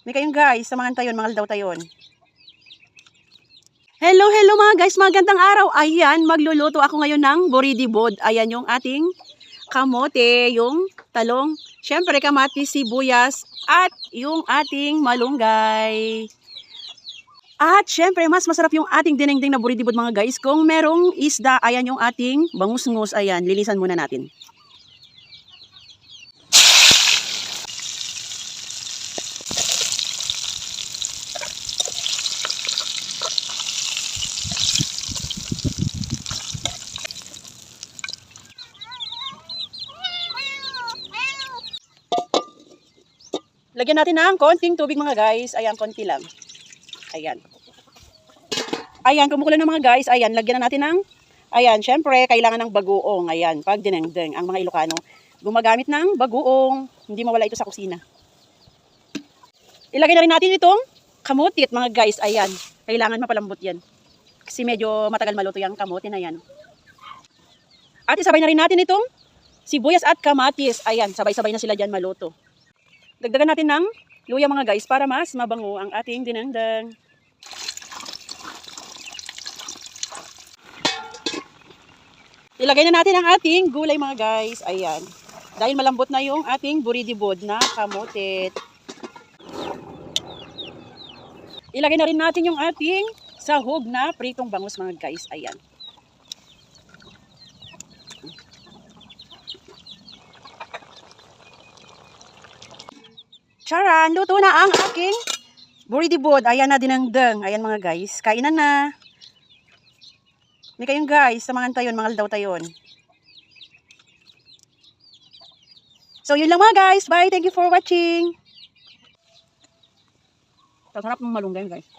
May kayong guys, samahan tayo, mga daw tayo. Hello mga guys, magandang araw. Ayan, magluluto ako ngayon ng boridibod. Ayan yung ating kamote, yung talong, syempre kamatis, sibuyas, at yung ating malunggay. At syempre, mas masarap yung ating dinengdeng na boridibod mga guys kung merong isda. Ayan yung ating bangus-ngus. Ayan, linisan muna natin. Lagyan natin ng konting tubig mga guys. Ayan, konti lang. Ayan. Ayan, kumukulo na mga guys. Ayan, lagyan na natin ng, ayan, syempre, kailangan ng bagoong. Ayan, pag dinengdeng. Ang mga Ilocano, gumagamit ng bagoong. Hindi mawala ito sa kusina. Ilagay na rin natin itong kamutit mga guys. Ayan, kailangan mapalambot yan. Kasi medyo matagal maluto yung kamote na yan. At isabay na rin natin itong sibuyas at kamatis. Ayan, sabay-sabay na sila dyan maluto. Dagdagan natin ng luya mga guys para mas mabango ang ating dinengdeng. Ilagay na natin ang ating gulay mga guys. Ayan. Dahil malambot na yung ating boridibod na kamote. Ilagay na rin natin yung ating sahog na pritong bangus mga guys. Ayan. Charan, luto na ang aking boridibod. Ayan na dinengdeng. Ayan mga guys, kainan na. May kayong guys, samahan tayo, mga daw tayo. So yun lang mga guys. Bye, thank you for watching. Sarap ng malunggay guys.